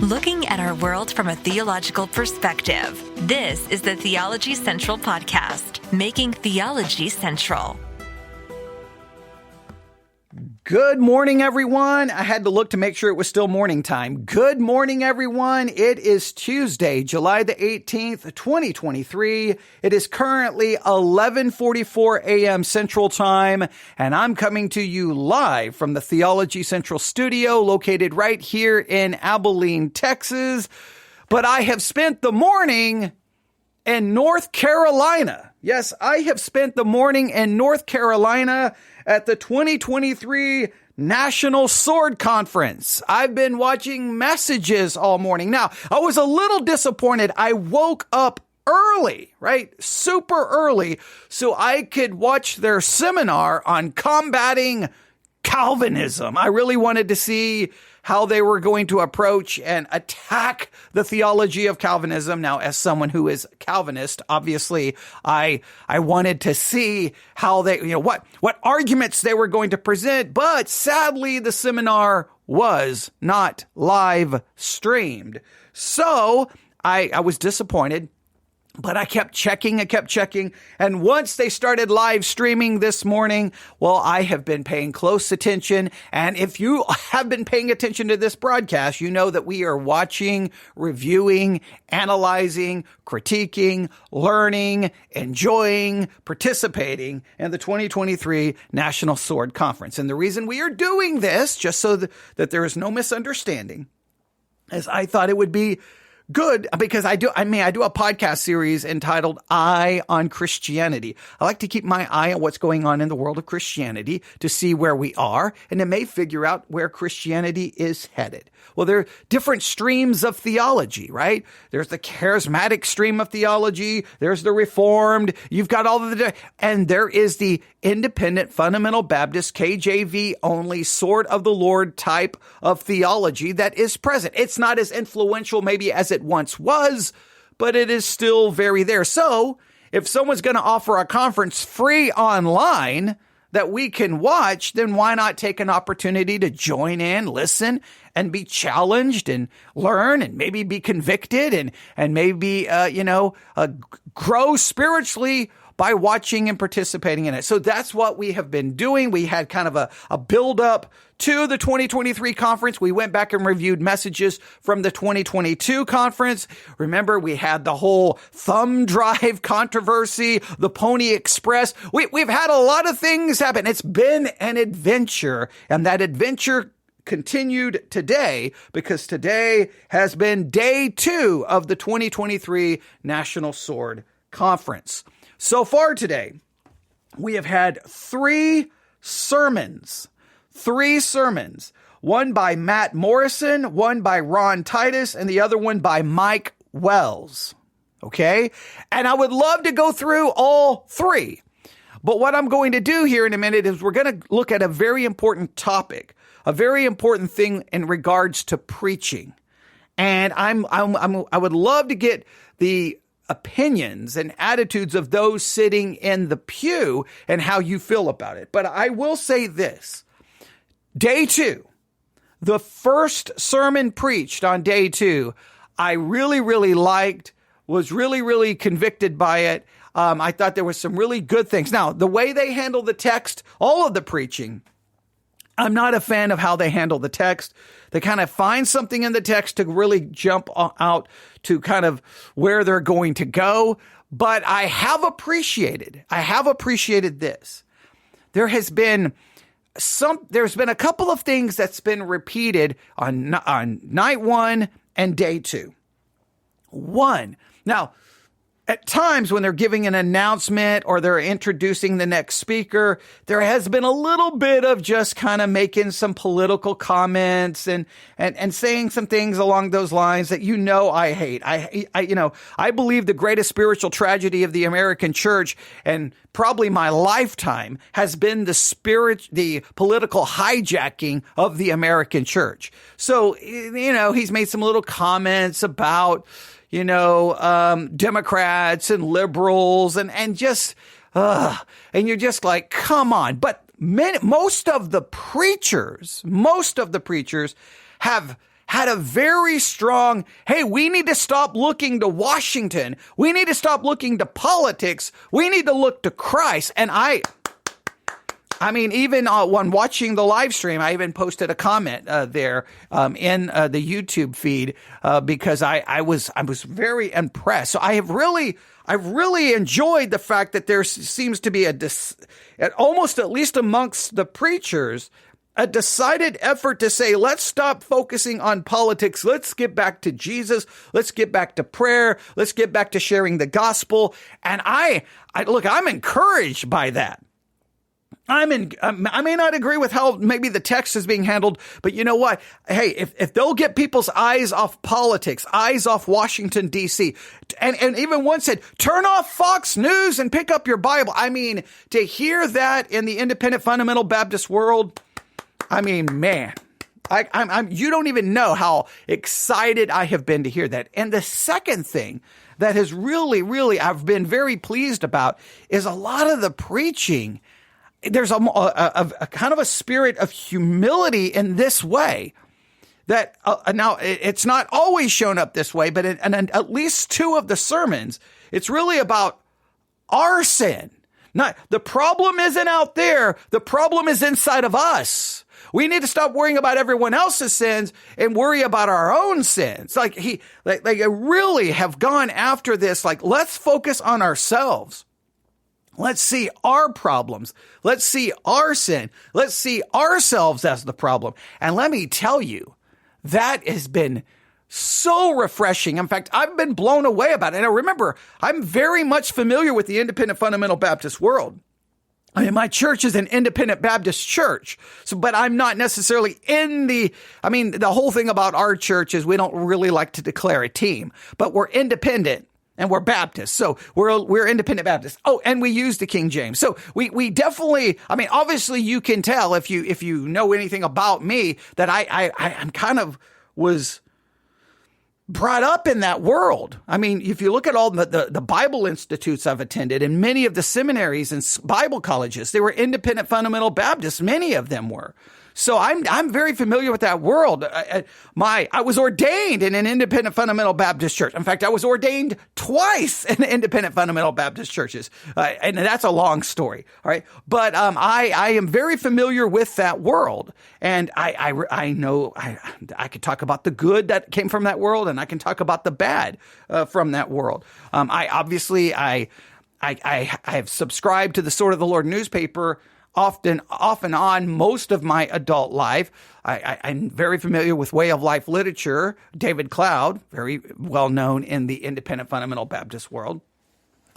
Looking at our world from a theological perspective. This is the Theology Central Podcast, making theology central. Good morning, everyone. I had to look to make sure it was still morning time. Good morning, everyone. It is Tuesday, July the 18th, 2023. It is currently 11:44 a.m. Central Time, and I'm coming to you live from the Theology Central studio located right here in Abilene, Texas. But I have spent the morning in North Carolina. Yes, I have spent the morning in North Carolina at the 2023 National Sword Conference. I've been watching messages all morning. Now, I was a little disappointed. I woke up early, right? Super early, so I could watch their seminar on combating Calvinism. I really wanted to see how they were going to approach and attack the theology of Calvinism. Now, as someone who is Calvinist, obviously, I wanted to see how they, what arguments they were going to present. But sadly, the seminar was not live streamed. So I was disappointed. But I kept checking. And once they started live streaming this morning, well, I have been paying close attention. And if you have been paying attention to this broadcast, you know that we are watching, reviewing, analyzing, critiquing, learning, enjoying, participating in the 2023 National Sword Conference. And the reason we are doing this, just so that there is no misunderstanding, is I thought it would be good, because I do a podcast series entitled Eye on Christianity. I like to keep my eye on what's going on in the world of Christianity to see where we are, and it may figure out where Christianity is headed. Well, there are different streams of theology, right? There's the charismatic stream of theology. There's the Reformed. You've got all of and there is the independent fundamental Baptist KJV only sword of the Lord type of theology that is present. It's not as influential maybe as it once was, but it is still very there. So if someone's going to offer a conference free online that we can watch, then why not take an opportunity to join in, listen, and be challenged and learn and maybe be convicted and maybe, grow spiritually by watching and participating in it. So that's what we have been doing. We had kind of a build up to the 2023 conference. We went back and reviewed messages from the 2022 conference. Remember, we had the whole thumb drive controversy, the Pony Express. We've had a lot of things happen. It's been an adventure, and that adventure continued today, because today has been day 2 of the 2023 National Sword Conference. So far today, we have had 3 sermons. 3 sermons. One by Matt Morrison, one by Ron Titus, and the other one by Mike Wells. Okay? And I would love to go through all 3. But what I'm going to do here in a minute is we're going to look at a very important topic, a very important thing in regards to preaching. And I would love to get the opinions and attitudes of those sitting in the pew and how you feel about it. But I will say this. Day 2, the first sermon preached on day 2, I really, really liked, was really, really convicted by it. I thought there were some really good things. Now, the way they handle the text, all of the preaching, I'm not a fan of how they handle the text. They kind of find something in the text to really jump out to kind of where they're going to go. But I have appreciated this. There's been a couple of things that's been repeated on night 1 and day 2. 1. Now, at times when they're giving an announcement or they're introducing the next speaker, there has been a little bit of just kind of making some political comments and saying some things along those lines that I hate. I believe the greatest spiritual tragedy of the American church and probably my lifetime has been the political hijacking of the American church. So, he's made some little comments about Democrats and liberals and you're just like, come on. But most of the preachers have had a very strong, hey, we need to stop looking to Washington. We need to stop looking to politics. We need to look to Christ. And I mean, even when watching the live stream, I even posted a comment there in the YouTube feed because I was very impressed. So I've really enjoyed the fact that there seems to be almost at least amongst the preachers, a decided effort to say, let's stop focusing on politics. Let's get back to Jesus. Let's get back to prayer. Let's get back to sharing the gospel. And I'm encouraged by that. I may not agree with how maybe the text is being handled, but you know what? Hey, if they'll get people's eyes off politics, eyes off Washington, D.C., and even one said, turn off Fox News and pick up your Bible. I mean, to hear that in the independent fundamental Baptist world, I mean, man, you don't even know how excited I have been to hear that. And the second thing that has really, I've been very pleased about is a lot of the preaching. There's a kind of a spirit of humility in this way that now it's not always shown up this way, but in at least two of the sermons, it's really about our sin. Not the problem isn't out there. The problem is inside of us. We need to stop worrying about everyone else's sins and worry about our own sins. Like they really have gone after this. Like, let's focus on ourselves. Let's see our problems. Let's see our sin. Let's see ourselves as the problem. And let me tell you, that has been so refreshing. In fact, I've been blown away about it. And remember, I'm very much familiar with the independent fundamental Baptist world. I mean, my church is an independent Baptist church. But I'm not necessarily the whole thing about our church is we don't really like to declare a team, but we're independent. And we're Baptists, so we're independent Baptists. Oh, and we use the King James. So we definitely, I mean, obviously you can tell if you know anything about me that I'm kind of was brought up in that world. I mean, if you look at all the Bible institutes I've attended and many of the seminaries and Bible colleges, they were independent fundamental Baptists. Many of them were. So I'm very familiar with that world. I was ordained in an independent fundamental Baptist church. In fact, I was ordained twice in independent fundamental Baptist churches, and that's a long story. All right, but I am very familiar with that world, and I know I could talk about the good that came from that world, and I can talk about the bad from that world. I have subscribed to the Sword of the Lord newspaper off and on most of my adult life. I'm very familiar with way of life literature. David Cloud, very well known in the independent fundamental Baptist world.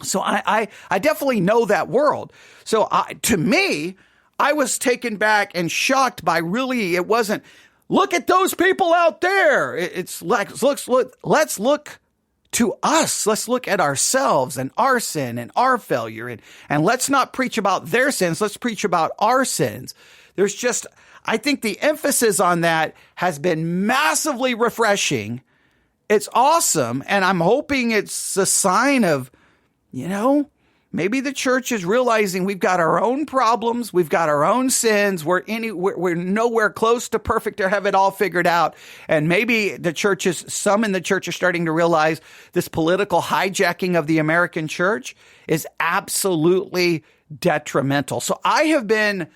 So I definitely know that world. So to me, I was taken back and shocked by it wasn't, look at those people out there. It's like, let's look to us. Let's look at ourselves and our sin and our failure. And let's not preach about their sins. Let's preach about our sins. I think the emphasis on that has been massively refreshing. It's awesome. And I'm hoping it's a sign of, maybe the church is realizing we've got our own problems. We've got our own sins. We're nowhere close to perfect to have it all figured out. And maybe some in the church are starting to realize this political hijacking of the American church is absolutely detrimental. So I've been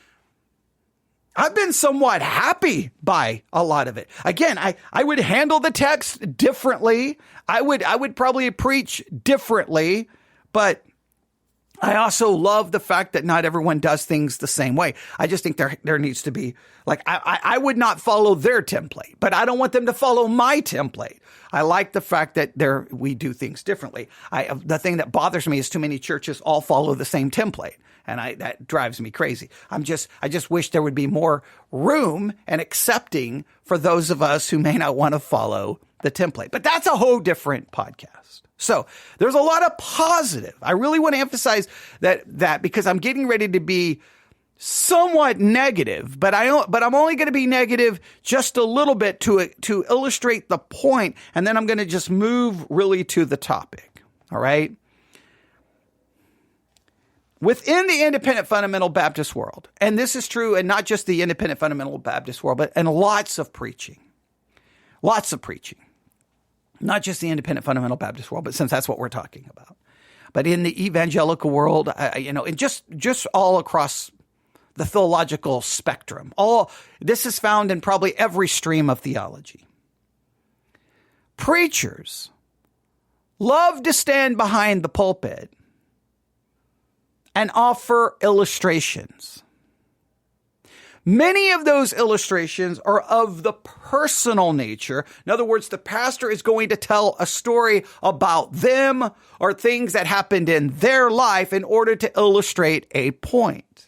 somewhat happy by a lot of it. Again, I would handle the text differently. I would probably preach differently, but I also love the fact that not everyone does things the same way. I just think there needs to be, I would not follow their template, but I don't want them to follow my template. I like the fact that we do things differently. The thing that bothers me is too many churches all follow the same template. And that drives me crazy. I just wish there would be more room and accepting for those of us who may not want to follow the template. But that's a whole different podcast. So there's a lot of positive. I really want to emphasize that because I'm getting ready to be somewhat negative, but I'm only going to be negative just a little bit to illustrate the point, and then I'm going to just move really to the topic. All right. Within the independent fundamental Baptist world, and this is true, and not just the independent fundamental Baptist world, but in lots of preaching, Lots of preaching. Not just the independent fundamental Baptist world, but since that's what we're talking about. But in the evangelical world, and just all across the theological spectrum. This is found in probably every stream of theology. Preachers love to stand behind the pulpit and offer illustrations. Many of those illustrations are of the personal nature. In other words, the pastor is going to tell a story about them or things that happened in their life in order to illustrate a point.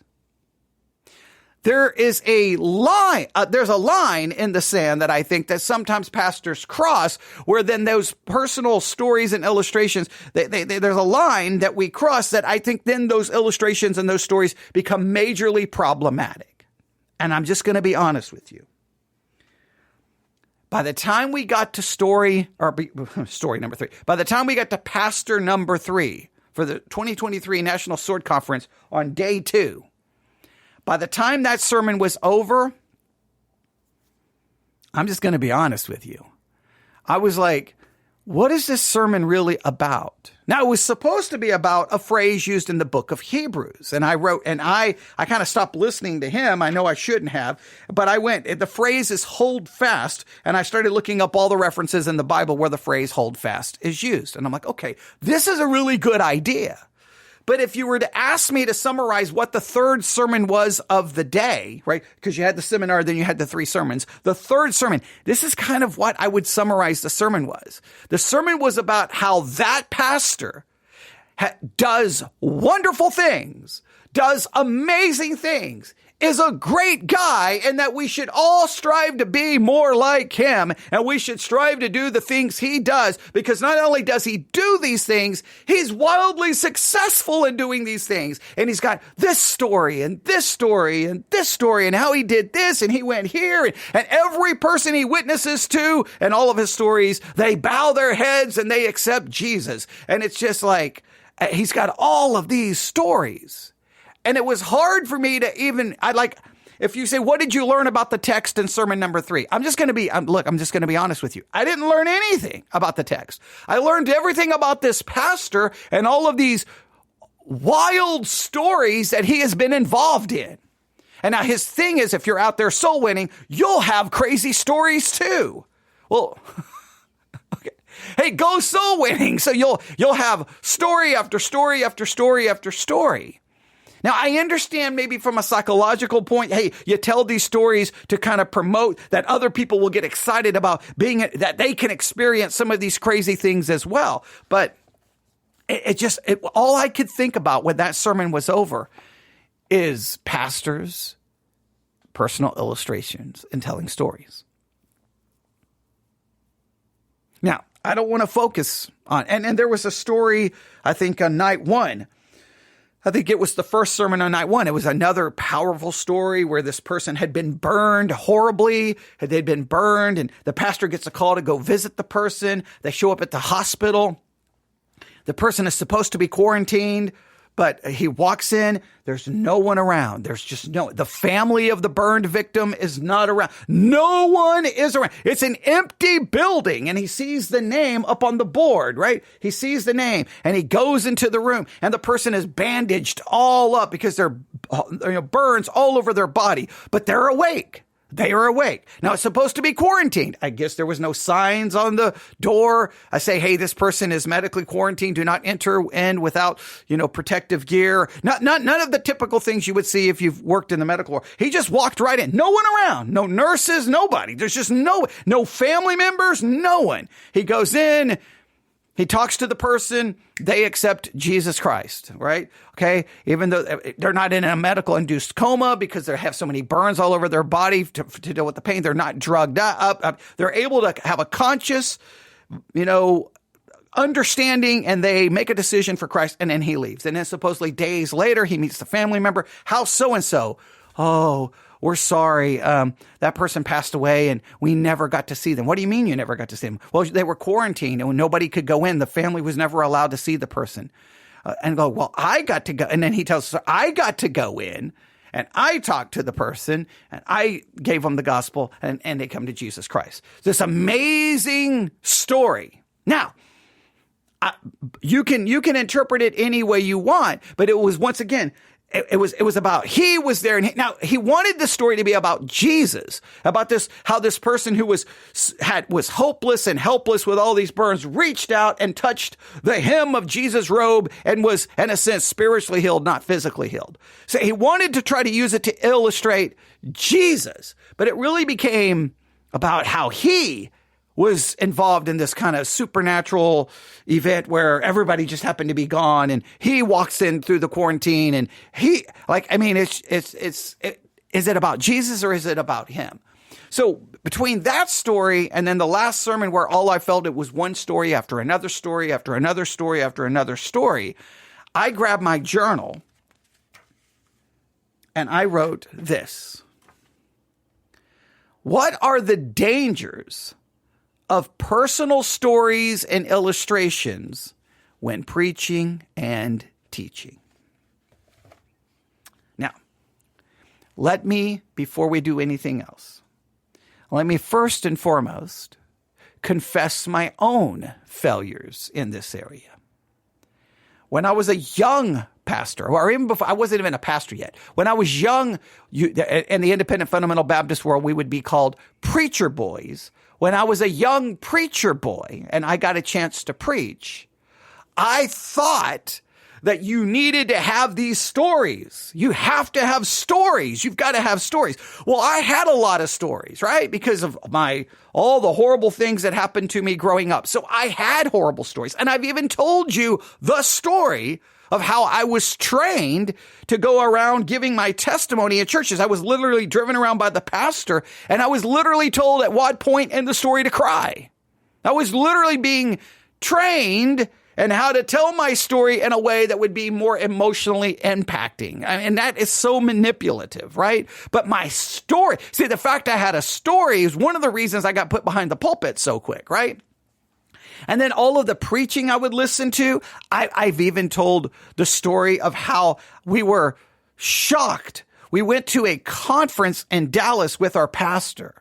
There is a line, there's a line in the sand that I think that sometimes pastors cross, where then those personal stories and illustrations, there's a line that we cross that I think then those illustrations and those stories become majorly problematic. And I'm just going to be honest with you. By the time we got to story number 3, by the time we got to pastor number 3 for the 2023 National Sword Conference on day 2, by the time that sermon was over, I'm just going to be honest with you. I was like, what is this sermon really about? Now, it was supposed to be about a phrase used in the book of Hebrews. And I kind of stopped listening to him. I know I shouldn't have, but the phrase is hold fast. And I started looking up all the references in the Bible where the phrase hold fast is used. And I'm like, okay, this is a really good idea. But if you were to ask me to summarize what the third sermon was of the day, right? Because you had the seminar, then you had the 3 sermons. The third sermon, this is kind of what I would summarize the sermon was. The sermon was about how that pastor does wonderful things, does amazing things, is a great guy, and that we should all strive to be more like him, and we should strive to do the things he does, because not only does he do these things, he's wildly successful in doing these things. And he's got this story and this story and this story and how he did this and he went here, and every person he witnesses to and all of his stories, they bow their heads and they accept Jesus. And it's just like, he's got all of these stories. And it was hard for me to if you say, what did you learn about the text in sermon number 3? I'm just going to be honest with you. I didn't learn anything about the text. I learned everything about this pastor and all of these wild stories that he has been involved in. And now his thing is, if you're out there soul winning, you'll have crazy stories too. Well, okay. Hey, go soul winning. So you'll have story after story after story after story. Now, I understand maybe from a psychological point, hey, you tell these stories to kind of promote that other people will get excited about that they can experience some of these crazy things as well. But all I could think about when that sermon was over is pastors, personal illustrations, and telling stories. Now, I don't want to focus on, and there was a story, I think, on night 1. I think it was the first sermon on night 1. It was another powerful story where this person had been burned horribly. They'd been burned, and the pastor gets a call to go visit the person. They show up at the hospital. The person is supposed to be quarantined, but he walks in. There's no one around. The family of the burned victim is not around. No one is around. It's an empty building, and he sees the name up on the board, right? He sees the name, and he goes into the room, and the person is bandaged all up because they're burns all over their body, but they're awake. They are awake. Now, it's supposed to be quarantined. I guess there was no signs on the door. I say, hey, this person is medically quarantined. Do not enter in without, protective gear. None of the typical things you would see if you've worked in the medical world. He just walked right in. No one around. No nurses, nobody. There's just no family members, no one. He goes in. He talks to the person, they accept Jesus Christ, right? Okay. Even though they're not in a medical induced coma because they have so many burns all over their body to deal with the pain. They're not drugged up. They're able to have a conscious, understanding, and they make a decision for Christ, and then he leaves. And then supposedly days later, he meets the family member. How's so-and-so? Oh, we're sorry. That person passed away and we never got to see them. What do you mean you never got to see them? Well, they were quarantined and nobody could go in. The family was never allowed to see the person. And go, well, I got to go. And then he tells us, I got to go in and I talked to the person, and I gave them the gospel, and they come to Jesus Christ. This amazing story. Now, you can interpret it any way you want, but it was, once again, it was about, he was there, and he wanted the story to be about Jesus, about this, how this person who was hopeless and helpless with all these burns reached out and touched the hem of Jesus' robe and was, in a sense, spiritually healed, not physically healed. So he wanted to try to use it to illustrate Jesus, but it really became about how he was involved in this kind of supernatural event where everybody just happened to be gone, and he walks in through the quarantine, and is it about Jesus or is it about him? So between that story and then the last sermon where all I felt it was one story after another story after another story after another story, I grabbed my journal and I wrote this. What are the dangers of personal stories and illustrations when preaching and teaching? Now, before we do anything else, let me first and foremost confess my own failures in this area. When I was a young pastor, or even before, I wasn't even a pastor yet. When I was young, in the independent fundamental Baptist world, we would be called preacher boys. When I was a young preacher boy and I got a chance to preach, I thought that you needed to have these stories. You have to have stories. You've got to have stories. Well, I had a lot of stories, right? Because of all the horrible things that happened to me growing up. So I had horrible stories. And I've even told you the story of how I was trained to go around giving my testimony at churches. I was literally driven around by the pastor, and I was literally told at what point in the story to cry. I was literally being trained in how to tell my story in a way that would be more emotionally impacting. And that is so manipulative, right? But my story, see, the fact I had a story is one of the reasons I got put behind the pulpit so quick, right? And then all of the preaching I would listen to, I've even told the story of how we were shocked. We went to a conference in Dallas with our pastor.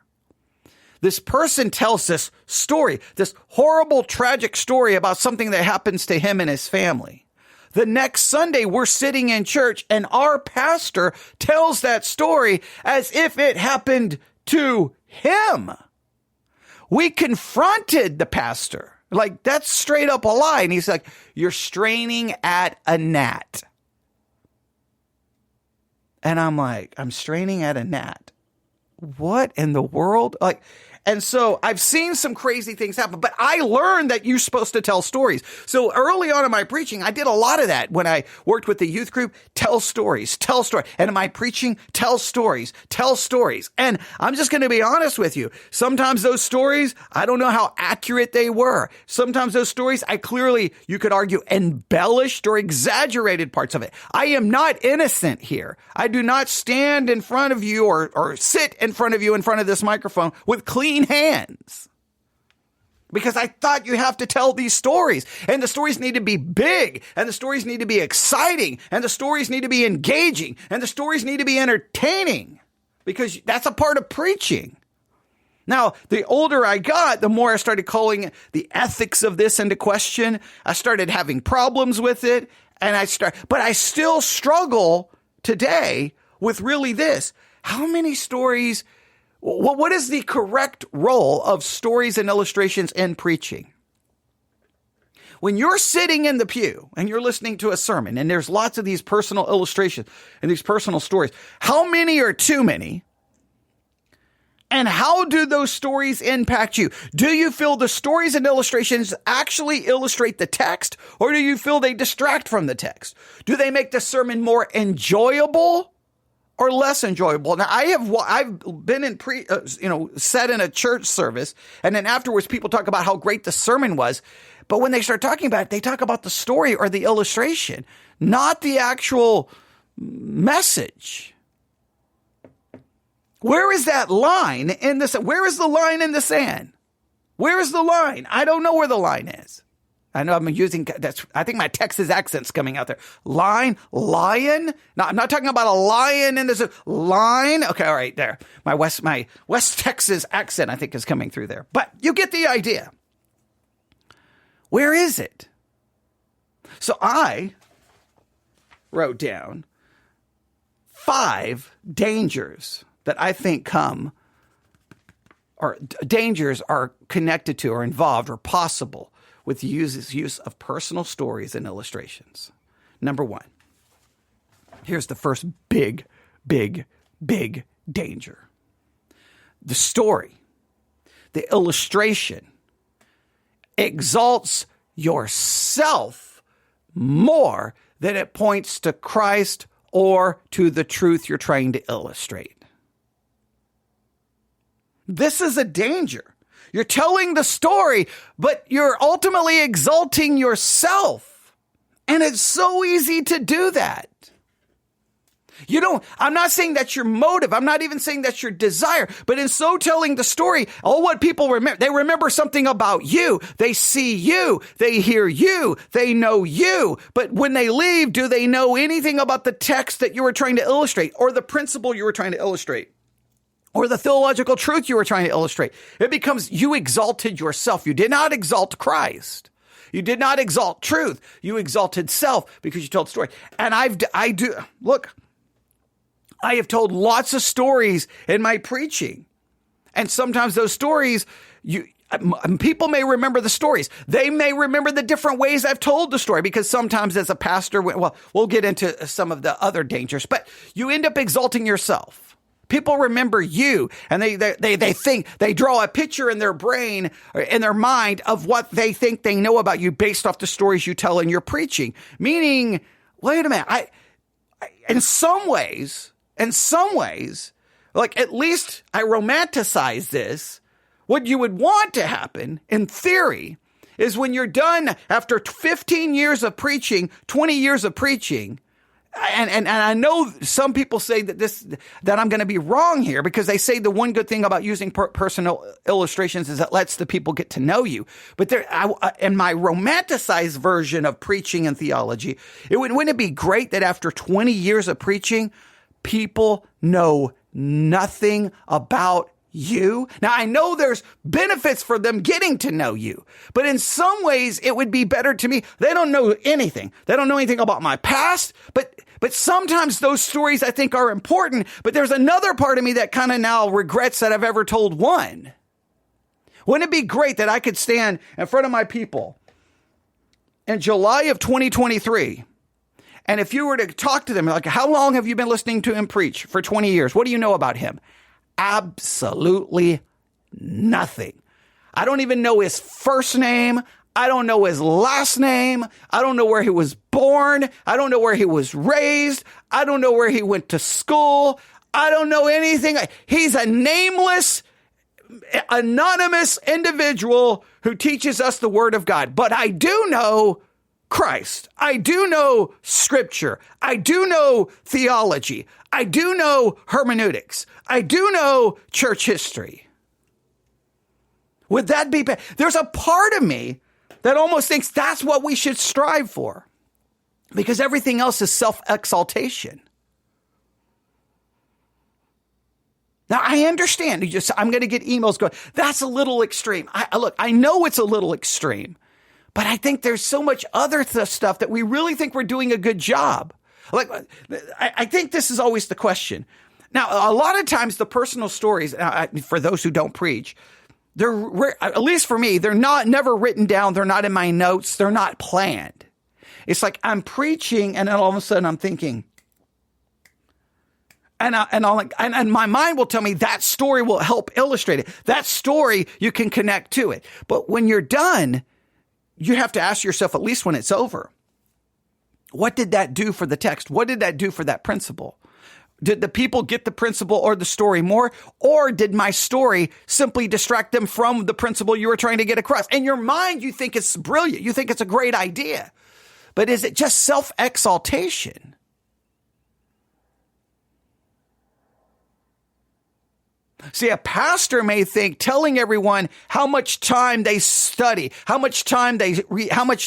This person tells this story, this horrible, tragic story about something that happens to him and his family. The next Sunday, we're sitting in church, and our pastor tells that story as if it happened to him. We confronted the pastor. Like, that's straight up a lie. And he's like, you're straining at a gnat. And I'm like, I'm straining at a gnat. What in the world? And so I've seen some crazy things happen, but I learned that you're supposed to tell stories. So early on in my preaching, I did a lot of that. When I worked with the youth group, tell stories. And in my preaching, tell stories. And I'm just going to be honest with you. Sometimes those stories, I don't know how accurate they were. Sometimes those stories, you could argue, embellished or exaggerated parts of it. I am not innocent here. I do not stand in front of you or sit in front of you in front of this microphone with clean hands, because I thought you have to tell these stories, and the stories need to be big, and the stories need to be exciting, and the stories need to be engaging, and the stories need to be entertaining, because that's a part of preaching. Now, the older I got, the more I started calling the ethics of this into question. I started having problems with it, but I still struggle today with really this. How many stories? What is the correct role of stories and illustrations in preaching? When you're sitting in the pew and you're listening to a sermon and there's lots of these personal illustrations and these personal stories, how many are too many? And how do those stories impact you? Do you feel the stories and illustrations actually illustrate the text, or do you feel they distract from the text? Do they make the sermon more enjoyable or less enjoyable? Now, I've been in sat in a church service, and then afterwards people talk about how great the sermon was. But when they start talking about it, they talk about the story or the illustration, not the actual message. Where is that line in this? Where is the line in the sand? Where is the line? I don't know where the line is. I know I'm using, I think my Texas accent's coming out there. Lion? No, I'm not talking about a lion in this, line. Okay, all right, there. My West Texas accent, I think, is coming through there. But you get the idea. Where is it? So I wrote down 5 dangers that I think dangers are connected to or involved or possible with the use of personal stories and illustrations. Number 1, here's the first big danger. The story, the illustration, exalts yourself more than it points to Christ or to the truth you're trying to illustrate. This is a danger. You're telling the story, but you're ultimately exalting yourself. And it's so easy to do that. I'm not saying that's your motive. I'm not even saying that's your desire. But in so telling the story, what people remember, they remember something about you. They see you. They hear you. They know you. But when they leave, do they know anything about the text that you were trying to illustrate or the principle you were trying to illustrate? Or the theological truth you were trying to illustrate? It becomes you exalted yourself. You did not exalt Christ. You did not exalt truth. You exalted self because you told the story. And I have told lots of stories in my preaching. And sometimes those stories, people may remember the stories. They may remember the different ways I've told the story because sometimes as a pastor, we'll get into some of the other dangers, but you end up exalting yourself. People remember you and they think, they draw a picture in their brain or in their mind of what they think they know about you based off the stories you tell in your preaching. Meaning, wait a minute, in some ways, like at least I romanticize this. What you would want to happen in theory is when you're done after 15 years of preaching, 20 years of preaching, and I know some people say that I'm going to be wrong here because they say the one good thing about using personal illustrations is it lets the people get to know you. But in my romanticized version of preaching and theology, wouldn't it be great that after 20 years of preaching, people know nothing about you? Now, I know there's benefits for them getting to know you, but in some ways it would be better to me. They don't know anything. They don't know anything about my past, but sometimes those stories I think are important, but there's another part of me that kind of now regrets that I've ever told one. Wouldn't it be great that I could stand in front of my people in July of 2023, and if you were to talk to them, like, how long have you been listening to him preach? For 20 years. What do you know about him? Absolutely nothing. I don't even know his first name. I don't know his last name. I don't know where he was born. I don't know where he was raised. I don't know where he went to school. I don't know anything. He's a nameless, anonymous individual who teaches us the word of God. But I do know Christ. I do know scripture. I do know theology. I do know hermeneutics. I do know church history. Would that be bad? There's a part of me that almost thinks that's what we should strive for because everything else is self-exaltation. Now, I understand. I'm going to get emails going, that's a little extreme. I know it's a little extreme, but I think there's so much other stuff that we really think we're doing a good job. Like, I think this is always the question. Now, a lot of times the personal stories, for those who don't preach, they're, at least for me, they're never written down. They're not in my notes. They're not planned. It's like I'm preaching and then all of a sudden I'm thinking, and my mind will tell me that story will help illustrate it. That story, you can connect to it. But when you're done, you have to ask yourself, at least when it's over, what did that do for the text? What did that do for that principle? Did the people get the principle or the story more? Or did my story simply distract them from the principle you were trying to get across? In your mind, you think it's brilliant. You think it's a great idea. But is it just self-exaltation? See, a pastor may think telling everyone how much time they study, how much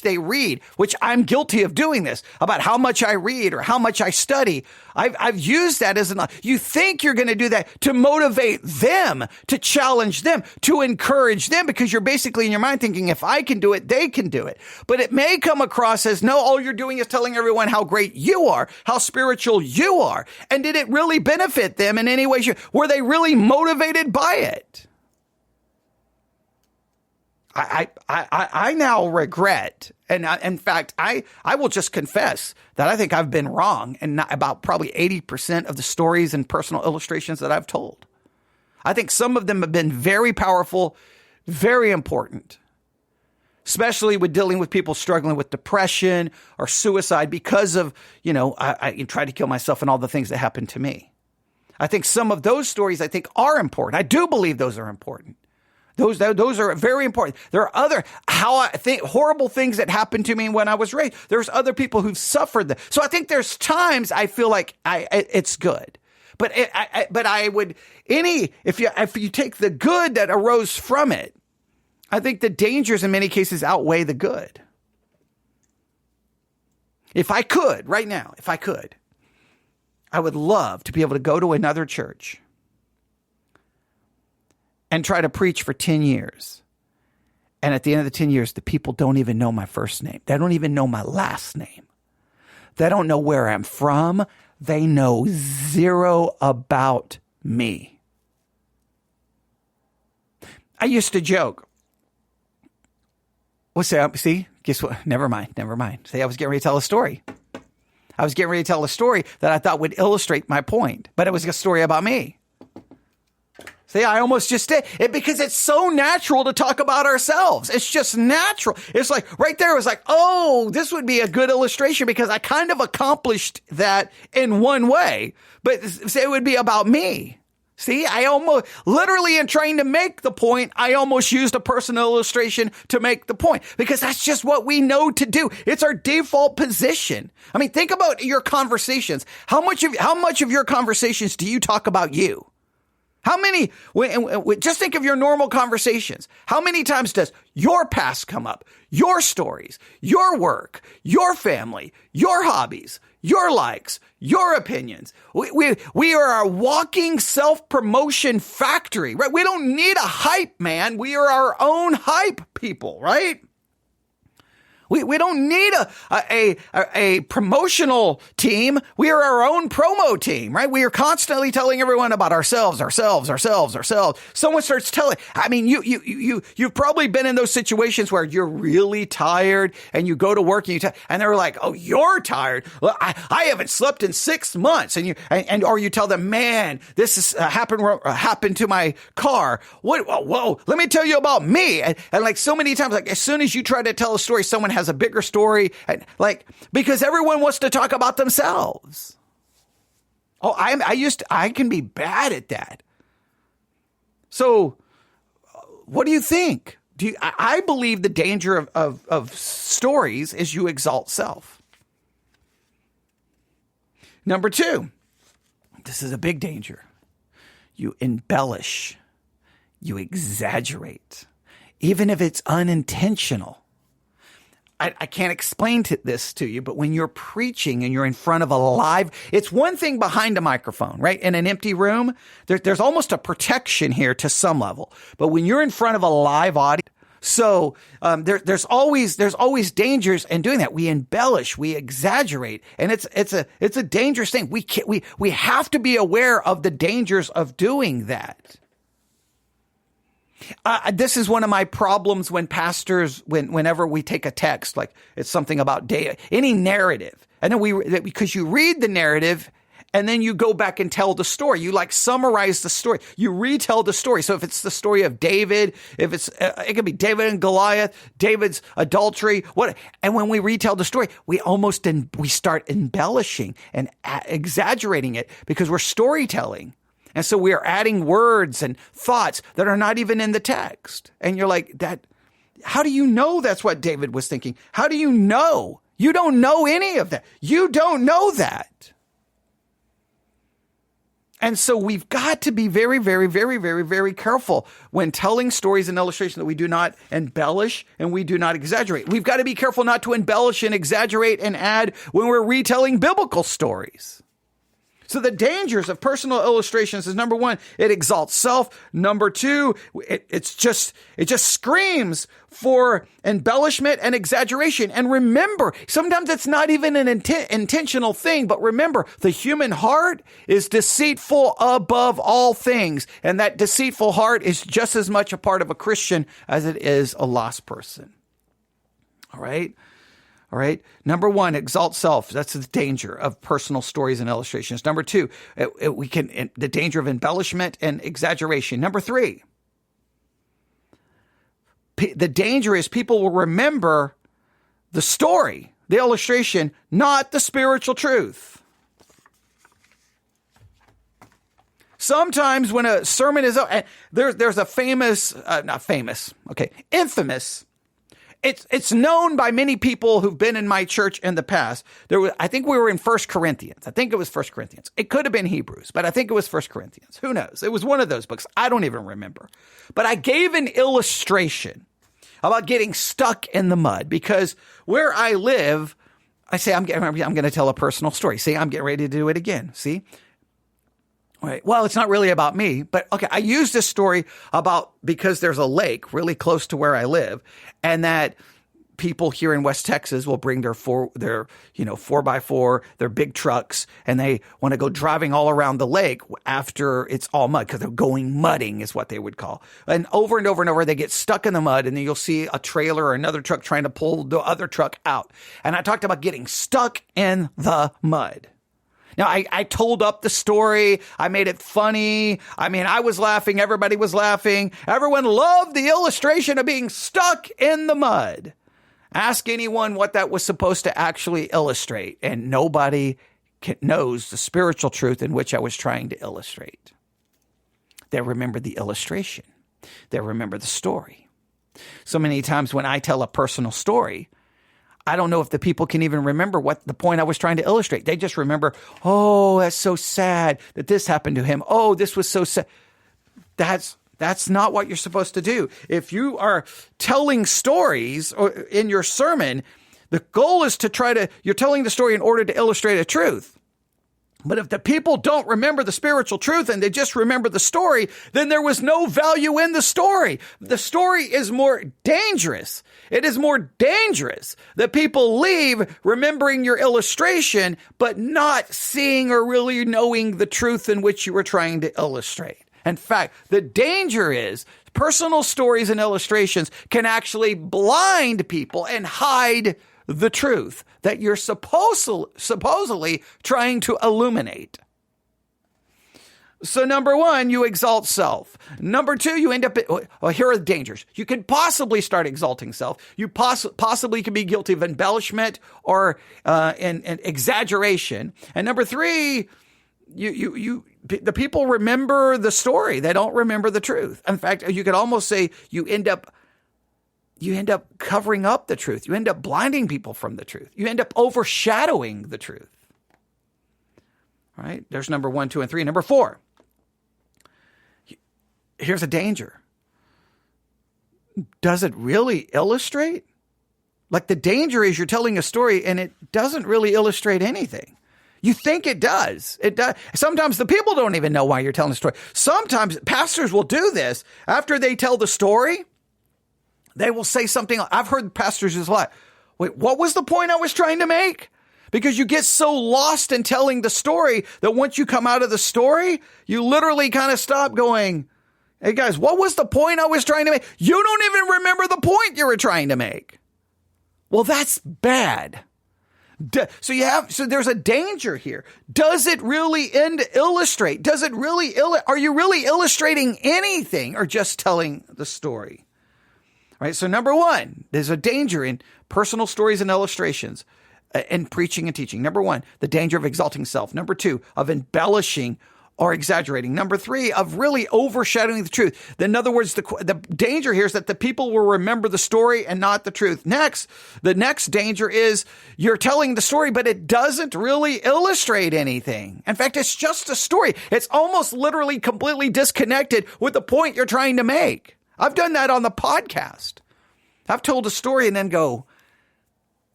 they read, which I'm guilty of doing this, about how much I read or how much I study. I've used that as you think you're going to do that to motivate them, to challenge them, to encourage them, because you're basically in your mind thinking, if I can do it, they can do it. But it may come across as, no, all you're doing is telling everyone how great you are, how spiritual you are. And did it really benefit them in any way? Were they really motivated by it? I now regret, and in fact, I will just confess that I think I've been wrong and not about probably 80% of the stories and personal illustrations that I've told. I think some of them have been very powerful, very important, especially with dealing with people struggling with depression or suicide because of, I tried to kill myself and all the things that happened to me. I think some of those stories are important. I do believe those are important. Those are very important. There are other horrible things that happened to me when I was raised. There's other people who've suffered that. So I think there's times I feel like it's good. But if you take the good that arose from it, I think the dangers in many cases outweigh the good. If I could, right now, I would love to be able to go to another church and try to preach for 10 years. And at the end of the 10 years, the people don't even know my first name. They don't even know my last name. They don't know where I'm from. They know zero about me. I used to joke. See, guess what? Never mind. See, I was getting ready to tell a story. That I thought would illustrate my point, but it was a story about me. See, I almost just did it because it's so natural to talk about ourselves. It's just natural. It's like right there, it was like, oh, this would be a good illustration because I kind of accomplished that in one way, but it would be about me. See, I almost literally in trying to make the point, I almost used a personal illustration to make the point because that's just what we know to do. It's our default position. I mean, think about your conversations. How much of your conversations do you talk about you? How many, just think of your normal conversations. How many times does your past come up? Your stories, your work, your family, your hobbies, your likes, your opinions. We are a walking self-promotion factory, right? We don't need a hype man. We are our own hype people, right? We don't need a promotional team. We are our own promo team, right? We are constantly telling everyone about ourselves. Someone starts telling, I mean, you've probably been in those situations where you're really tired and you go to work and they're like, oh, you're tired. Well, I haven't slept in 6 months. Or you tell them, man, this has happened to my car. Whoa, let me tell you about me. And like so many times, like as soon as you try to tell a story, someone has a bigger story, because everyone wants to talk about themselves. Oh, I can be bad at that. So what do you think? I believe the danger of stories is you exalt self. Number 2, this is a big danger. You embellish, you exaggerate, even if it's unintentional. I can't explain this to you, but when you're preaching and you're in front of a live, it's one thing behind a microphone, right? In an empty room, there's almost a protection here to some level. But when you're in front of a live audience, so there's always dangers in doing that. We embellish, we exaggerate, and it's a dangerous thing. We have to be aware of the dangers of doing that. This is one of my problems when pastors, whenever we take a text, like it's something about any narrative, and then because you read the narrative and then you go back and tell the story, you summarize the story, you retell the story. So if it's the story of David, if it could be David and Goliath, David's adultery, and when we retell the story, we start embellishing and exaggerating it because we're storytelling. And so we are adding words and thoughts that are not even in the text. And you're like, how do you know that's what David was thinking? How do you know? You don't know any of that. You don't know that. And so we've got to be very, very, very, very, very careful when telling stories and illustrations that we do not embellish and we do not exaggerate. We've got to be careful not to embellish and exaggerate and add when we're retelling biblical stories. So the dangers of personal illustrations is, number one, it exalts self. Number two, it just screams for embellishment and exaggeration. And remember, sometimes it's not even an intentional thing, but remember, the human heart is deceitful above all things. And that deceitful heart is just as much a part of a Christian as it is a lost person. All right? All right. Number one, exalt self. That's the danger of personal stories and illustrations. Number two, the danger of embellishment and exaggeration. Number three, the danger is people will remember the story, the illustration, not the spiritual truth. Sometimes when a sermon is there's a infamous. It's known by many people who've been in my church in the past. I think we were in 1 Corinthians. I think it was 1 Corinthians. It could have been Hebrews, but I think it was 1 Corinthians. Who knows? It was one of those books. I don't even remember. But I gave an illustration about getting stuck in the mud because where I live, I say I'm going to tell a personal story. See, I'm getting ready to do it again. See? All right. Well, it's not really about me, but okay. I use this story because there's a lake really close to where I live, and that people here in West Texas will bring their 4x4, their big trucks, and they want to go driving all around the lake after it's all mud because they're going mudding is what they would call. And over and over, they get stuck in the mud, and then you'll see a trailer or another truck trying to pull the other truck out. And I talked about getting stuck in the mud. Now, I told up the story. I made it funny. I mean, I was laughing. Everybody was laughing. Everyone loved the illustration of being stuck in the mud. Ask anyone what that was supposed to actually illustrate, and nobody knows the spiritual truth in which I was trying to illustrate. They remember the illustration. They remember the story. So many times when I tell a personal story, I don't know if the people can even remember what the point I was trying to illustrate. They just remember, oh, that's so sad that this happened to him. Oh, this was so sad. That's not what you're supposed to do. If you are telling stories in your sermon, the goal is you're telling the story in order to illustrate a truth. But if the people don't remember the spiritual truth and they just remember the story, then there was no value in the story. The story is more dangerous. It is more dangerous that people leave remembering your illustration, but not seeing or really knowing the truth in which you were trying to illustrate. In fact, the danger is personal stories and illustrations can actually blind people and hide the truth that you're supposedly trying to illuminate. So number one, you exalt self. Number two, you end up, here are the dangers. You could possibly start exalting self. You possibly could be guilty of embellishment or and exaggeration. And number three, the people remember the story. They don't remember the truth. In fact, you could almost say you end up covering up the truth. You end up blinding people from the truth. You end up overshadowing the truth. All right? There's number 1, 2, and 3. Number 4. Here's a danger. Does it really illustrate? Like the danger is you're telling a story and it doesn't really illustrate anything. You think it does. It does. Sometimes the people don't even know why you're telling the story. Sometimes pastors will do this after they tell the story. They will say something. I've heard pastors just like, wait, what was the point I was trying to make? Because you get so lost in telling the story that once you come out of the story, you literally kind of stop going, hey guys, what was the point I was trying to make? You don't even remember the point you were trying to make. Well, that's bad. So there's a danger here. Does it really illustrate? Does it really, are you really illustrating anything or just telling the story? All right. So number one, there's a danger in personal stories and illustrations and preaching and teaching. Number one, the danger of exalting self. Number two, of embellishing or exaggerating. Number 3, of really overshadowing the truth. In other words, the danger here is that the people will remember the story and not the truth. The next danger is you're telling the story, but it doesn't really illustrate anything. In fact, it's just a story. It's almost literally completely disconnected with the point you're trying to make. I've done that on the podcast. I've told a story and then go,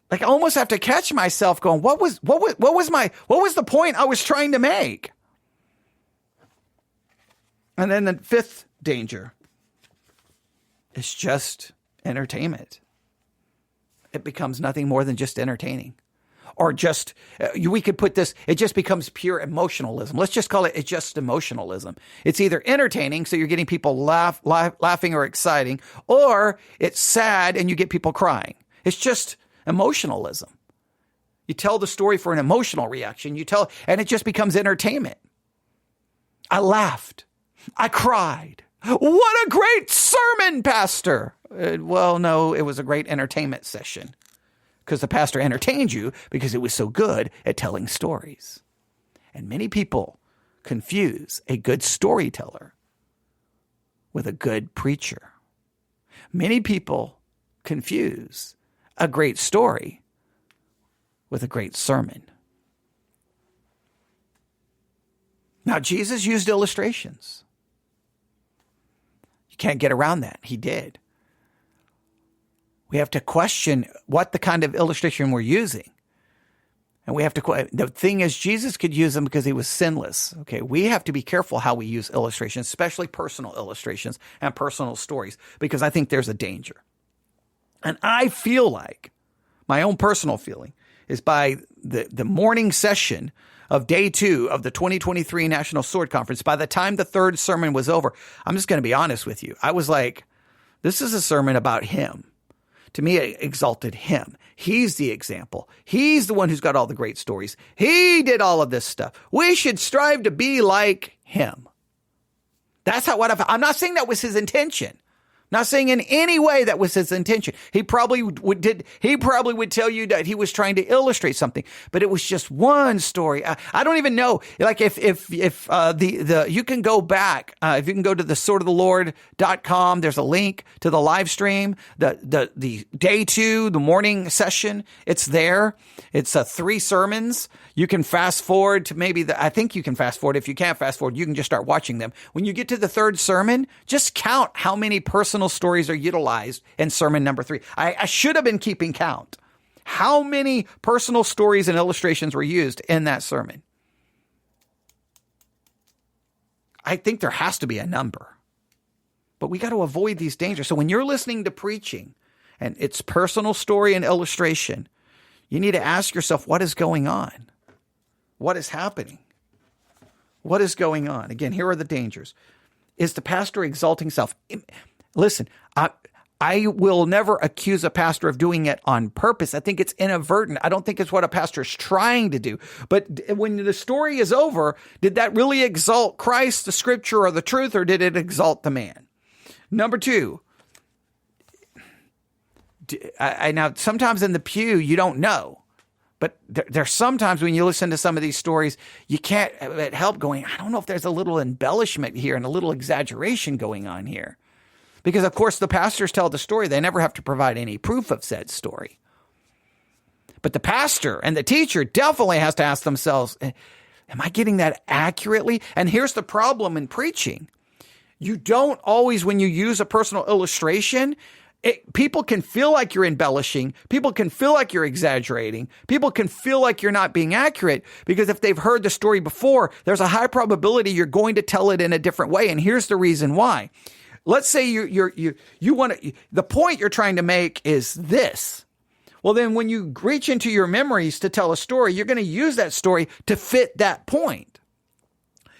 like, I almost have to catch myself going, what was the point I was trying to make? And then the 5th danger is just entertainment. It becomes nothing more than just entertaining. Or just, we could put this, it just becomes pure emotionalism. Let's just call it just emotionalism. It's either entertaining, so you're getting people laughing or exciting, or it's sad and you get people crying. It's just emotionalism. You tell the story for an emotional reaction. And it just becomes entertainment. I laughed. I cried. What a great sermon, Pastor. Well, no, it was a great entertainment session. Because the pastor entertained you because it was so good at telling stories. And many people confuse a good storyteller with a good preacher. Many people confuse a great story with a great sermon. Now, Jesus used illustrations. You can't get around that. He did. We have to question what the kind of illustration we're using. And we have to, the thing is, Jesus could use them because he was sinless. Okay, we have to be careful how we use illustrations, especially personal illustrations and personal stories, because I think there's a danger. And I feel like, my own personal feeling, is by the morning session of day 2 of the 2023 National Sword Conference, by the time the 3rd sermon was over, I'm just going to be honest with you. I was like, this is a sermon about him. To me, it exalted him. He's the example. He's the one who's got all the great stories. He did all of this stuff. We should strive to be like him. That's I'm not saying that was his intention. Not saying in any way that was his intention. He probably would tell you that he was trying to illustrate something, but it was just one story. I don't even know. Like if you can go back, if you can go to the swordoftheLord.com, there's a link to the live stream, the day 2, the morning session. It's there. It's 3 sermons. You can fast forward to I think you can fast forward. If you can't fast forward, you can just start watching them. When you get to the 3rd sermon, just count how many personal stories are utilized in sermon number 3. I should have been keeping count. How many personal stories and illustrations were used in that sermon? I think there has to be a number. But we got to avoid these dangers. So when you're listening to preaching and it's personal story and illustration, you need to ask yourself, what is going on? What is happening? What is going on? Again, here are the dangers. Is the pastor exalting self? Listen, I will never accuse a pastor of doing it on purpose. I think it's inadvertent. I don't think it's what a pastor is trying to do. But when the story is over, did that really exalt Christ, the scripture, or the truth, or did it exalt the man? Number 2, now sometimes in the pew, you don't know. But there's sometimes when you listen to some of these stories, you can't help going, I don't know if there's a little embellishment here and a little exaggeration going on here. Because, of course, the pastors tell the story. They never have to provide any proof of said story. But the pastor and the teacher definitely has to ask themselves, am I getting that accurately? And here's the problem in preaching. You don't always, when you use a personal illustration, people can feel like you're embellishing. People can feel like you're exaggerating. People can feel like you're not being accurate because if they've heard the story before, there's a high probability you're going to tell it in a different way. And here's the reason why. Let's say you want to, the point you're trying to make is this. Well, then when you reach into your memories to tell a story, you're going to use that story to fit that point.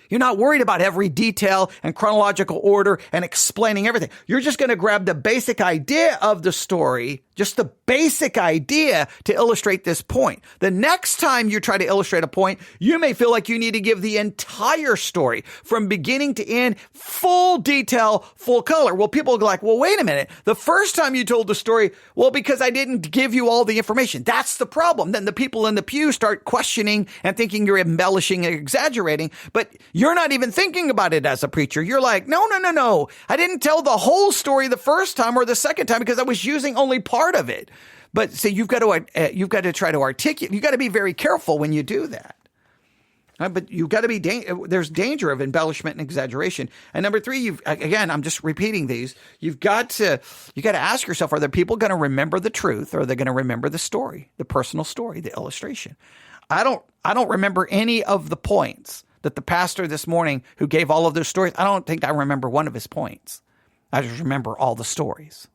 You're not worried about every detail and chronological order and explaining everything. You're just going to grab the basic idea of the story, just the basic idea to illustrate this point. The next time you try to illustrate a point, you may feel like you need to give the entire story from beginning to end, full detail, full color. Well, people are like, well, wait a minute. The first time you told the story, well, because I didn't give you all the information. That's the problem. Then the people in the pew start questioning and thinking you're embellishing and exaggerating, but you're not even thinking about it as a preacher. You're like, no. I didn't tell the whole story the first time or the second time because I was using only part of it. But see, you've got to try to articulate. You've got to be very careful when you do that. But you've got to be, there's danger of embellishment and exaggeration. And number three, I'm just repeating these. You got to ask yourself, are there people going to remember the truth or are they going to remember the story, the personal story, the illustration? I don't remember any of the points that the pastor this morning who gave all of those stories. I don't think I remember one of his points. I just remember all the stories.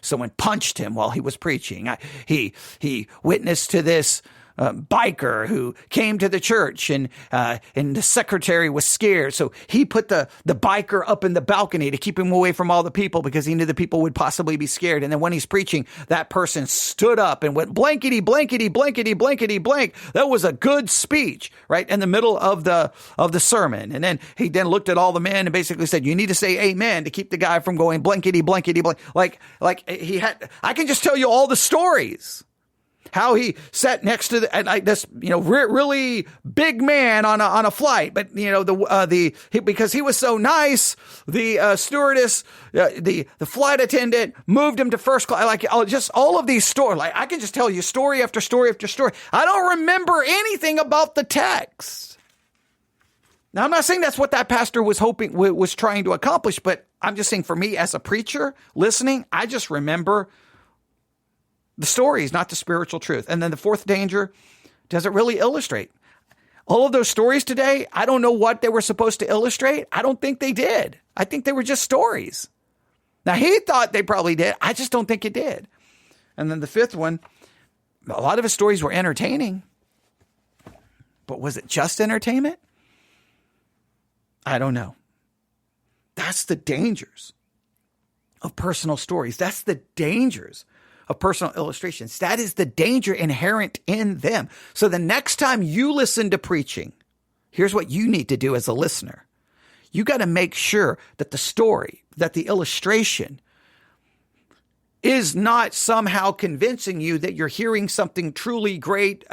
Someone punched him while he was preaching. He witnessed to this biker who came to the church and the secretary was scared. So he put the biker up in the balcony to keep him away from all the people because he knew the people would possibly be scared. And then when he's preaching, that person stood up and went blankety, blankety, blankety, blankety, blank. That was a good speech, right? In the middle of the sermon. And then he looked at all the men and basically said, you need to say amen to keep the guy from going blankety, blankety, blank. Like he had, I can just tell you all the stories. How he sat next to this, really big man on a flight, but because he was so nice, the stewardess, the flight attendant moved him to first class. Like just all of these stories. Like I can just tell you story after story after story. I don't remember anything about the text. Now I'm not saying that's what that pastor was trying to accomplish, but I'm just saying for me as a preacher listening, I just remember the stories, not the spiritual truth. And then the fourth danger, does it really illustrate? All of those stories today, I don't know what they were supposed to illustrate. I don't think they did. I think they were just stories. Now, he thought they probably did. I just don't think it did. And then the fifth one, a lot of his stories were entertaining. But was it just entertainment? I don't know. That's the dangers of personal stories. That's the dangers of personal illustrations. That is the danger inherent in them. So the next time you listen to preaching, here's what you need to do as a listener. You got to make sure that the story, that the illustration is not somehow convincing you that you're hearing something truly great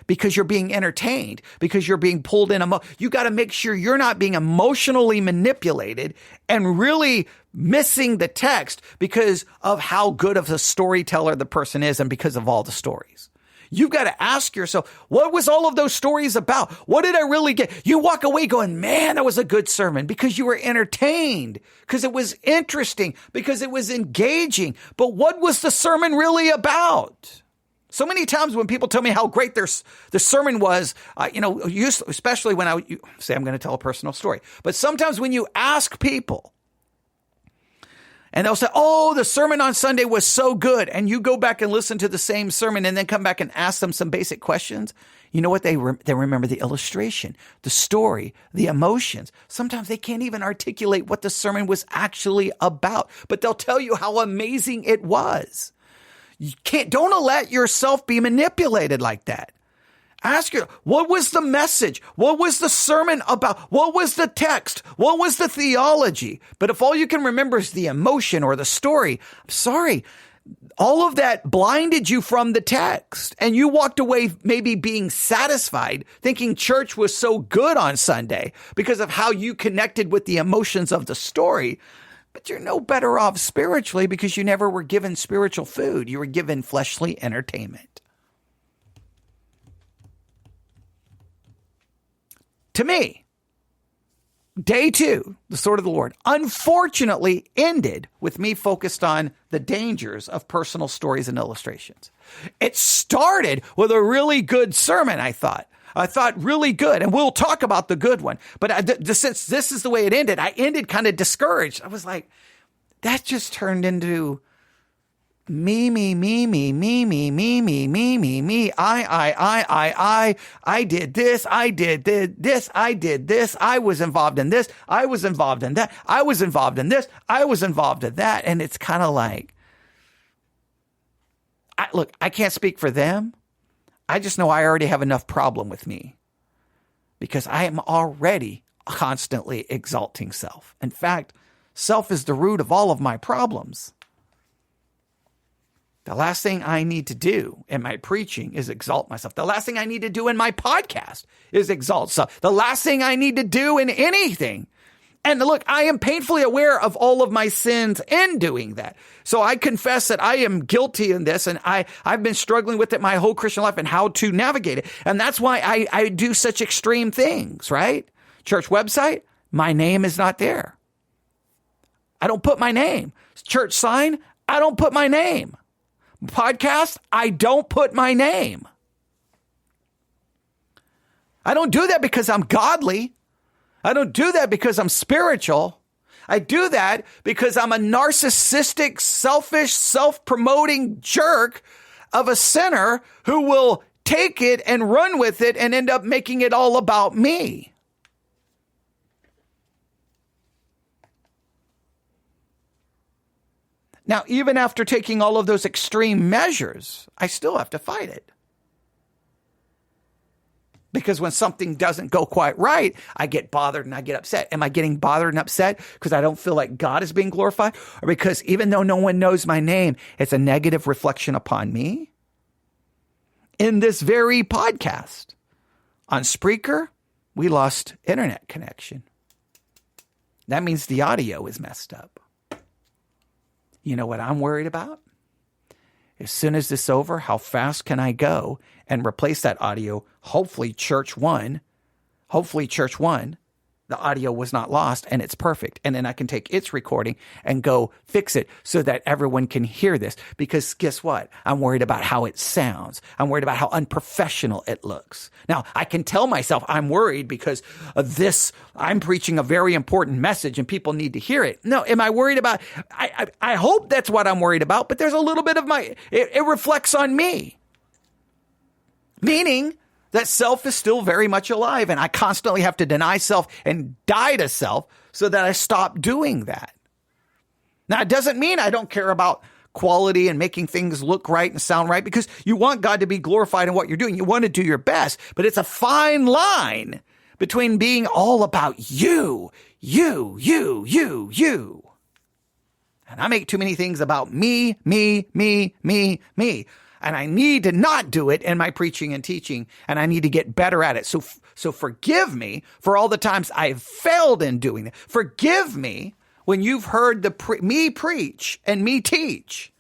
because you're being entertained, because you're being pulled in. You got to make sure you're not being emotionally manipulated and really missing the text because of how good of a storyteller the person is and because of all the stories. You've got to ask yourself, what was all of those stories about? What did I really get? You walk away going, man, that was a good sermon because you were entertained, because it was interesting, because it was engaging. But what was the sermon really about? So many times when people tell me how great the sermon was, especially when I say I'm going to tell a personal story. But sometimes when you ask people, and they'll say, oh, the sermon on Sunday was so good. And you go back and listen to the same sermon and then come back and ask them some basic questions. You know what? They remember the illustration, the story, the emotions. Sometimes they can't even articulate what the sermon was actually about, but they'll tell you how amazing it was. Don't let yourself be manipulated like that. Ask her, what was the message? What was the sermon about? What was the text? What was the theology? But if all you can remember is the emotion or the story, I'm sorry, all of that blinded you from the text. And you walked away maybe being satisfied, thinking church was so good on Sunday because of how you connected with the emotions of the story. But you're no better off spiritually because you never were given spiritual food. You were given fleshly entertainment. To me, day 2, the sword of the Lord, unfortunately ended with me focused on the dangers of personal stories and illustrations. It started with a really good sermon, I thought really good. And we'll talk about the good one. But since this is the way it ended, I ended kind of discouraged. I was like, that just turned into me, I did this, I did this, I did this, I was involved in this, I was involved in that, I was involved in this, I was involved in that. And it's kind of like, look, I can't speak for them. I just know I already have enough problem with me because I am already constantly exalting self. In fact, self is the root of all of my problems. The last thing I need to do in my preaching is exalt myself. The last thing I need to do in my podcast is exalt self. The last thing I need to do in anything. And look, I am painfully aware of all of my sins in doing that. So I confess that I am guilty in this, and I've been struggling with it my whole Christian life and how to navigate it. And that's why I do such extreme things, right? Church website, my name is not there. I don't put my name. Church sign, I don't put my name. Podcast, I don't put my name. I don't do that because I'm godly. I don't do that because I'm spiritual. I do that because I'm a narcissistic, selfish, self-promoting jerk of a sinner who will take it and run with it and end up making it all about me. Now, even after taking all of those extreme measures, I still have to fight it. Because when something doesn't go quite right, I get bothered and I get upset. Am I getting bothered and upset because I don't feel like God is being glorified? Or because even though no one knows my name, it's a negative reflection upon me? In this very podcast, on Spreaker, we lost internet connection. That means the audio is messed up. You know what I'm worried about? As soon as this is over, how fast can I go and replace that audio? Hopefully church one, the audio was not lost and it's perfect. And then I can take its recording and go fix it so that everyone can hear this. Because guess what? I'm worried about how it sounds. I'm worried about how unprofessional it looks. Now, I can tell myself I'm worried because of this. I'm preaching a very important message and people need to hear it. No, am I worried about? I hope that's what I'm worried about, but there's a little bit of it reflects on me. Meaning that self is still very much alive, and I constantly have to deny self and die to self so that I stop doing that. Now, it doesn't mean I don't care about quality and making things look right and sound right, because you want God to be glorified in what you're doing. You want to do your best, but it's a fine line between being all about you. And I make too many things about me. And I need to not do it in my preaching and teaching, and I need to get better at it. So forgive me for all the times I've failed in doing it. Forgive me when you've heard me preach and me teach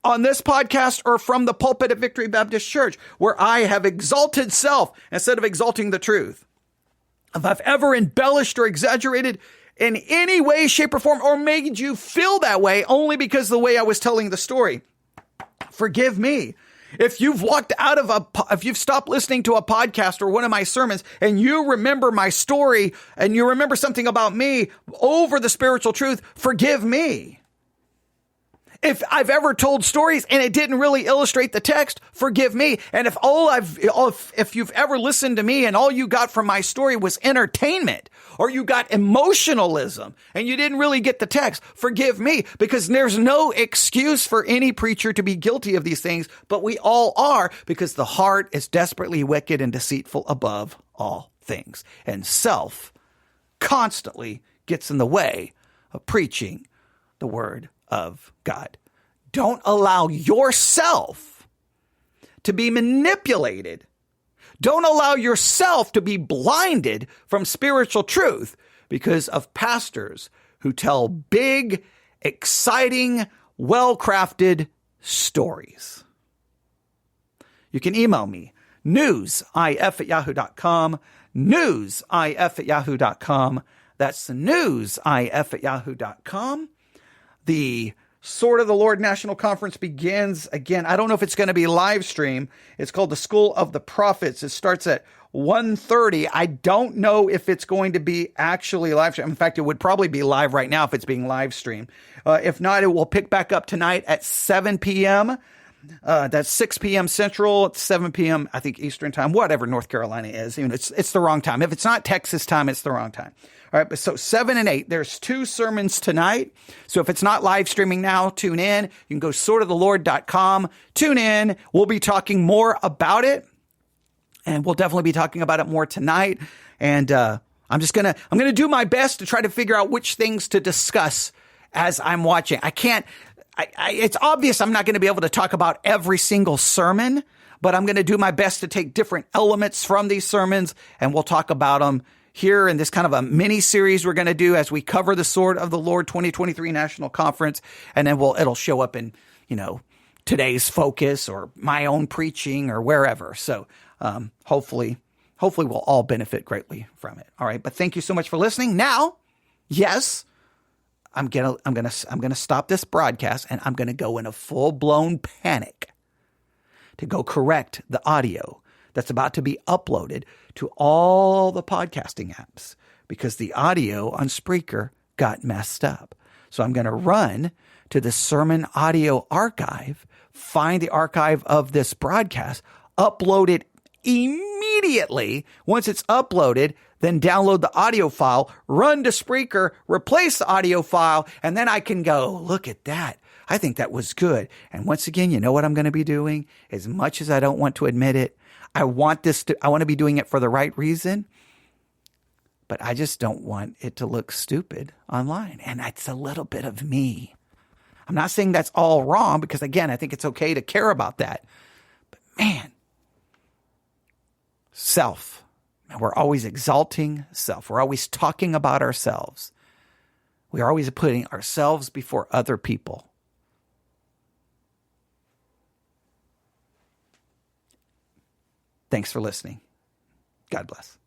on this podcast or from the pulpit at Victory Baptist Church, where I have exalted self instead of exalting the truth. If I've ever embellished or exaggerated in any way, shape, or form, or made you feel that way only because of the way I was telling the story, forgive me. If you've walked out of if you've stopped listening to a podcast or one of my sermons and you remember my story and you remember something about me over the spiritual truth, forgive me. If I've ever told stories and it didn't really illustrate the text, forgive me. And if you've ever listened to me and all you got from my story was entertainment, or you got emotionalism and you didn't really get the text, forgive me, because there's no excuse for any preacher to be guilty of these things, but we all are, because the heart is desperately wicked and deceitful above all things. And self constantly gets in the way of preaching the word of God. Don't allow yourself to be manipulated. Don't allow yourself to be blinded from spiritual truth because of pastors who tell big, exciting, well-crafted stories. You can email me, newsif@yahoo.com, newsif@yahoo.com. That's newsif@yahoo.com. The Sword of the Lord National Conference begins again. I don't know if it's going to be live stream. It's called the School of the Prophets. It starts at 1:30. I don't know if it's going to be actually live stream. In fact, it would probably be live right now if it's being live streamed. If not, it will pick back up tonight at 7 p.m. That's 6 p.m. Central. It's 7 p.m. I think Eastern time, whatever North Carolina is. It's the wrong time. If it's not Texas time, it's the wrong time. All right. But so 7 and 8, there's 2 sermons tonight. So if it's not live streaming now, tune in. You can go swordoftheLord.com. Tune in. We'll be talking more about it. And we'll definitely be talking about it more tonight. And I'm going to do my best to try to figure out which things to discuss as I'm watching. It's obvious I'm not going to be able to talk about every single sermon, but I'm going to do my best to take different elements from these sermons, and we'll talk about them here in this kind of a mini series we're going to do as we cover the Sword of the Lord 2023 National Conference. And then it'll show up in, today's focus or my own preaching or wherever. So, hopefully we'll all benefit greatly from it. All right. But thank you so much for listening. Now, yes, I'm gonna stop this broadcast and I'm gonna go in a full-blown panic to go correct the audio that's about to be uploaded to all the podcasting apps because the audio on Spreaker got messed up. So I'm gonna run to the sermon audio archive, find the archive of this broadcast, upload it immediately. Once it's uploaded, then download the audio file, run to Spreaker, replace the audio file, and then I can go, look at that. I think that was good. And once again, you know what I'm going to be doing? As much as I don't want to admit it, I want to be doing it for the right reason, but I just don't want it to look stupid online. And that's a little bit of me. I'm not saying that's all wrong because, again, I think it's okay to care about that. But man, self. And we're always exalting self. We're always talking about ourselves. We're always putting ourselves before other people. Thanks for listening. God bless.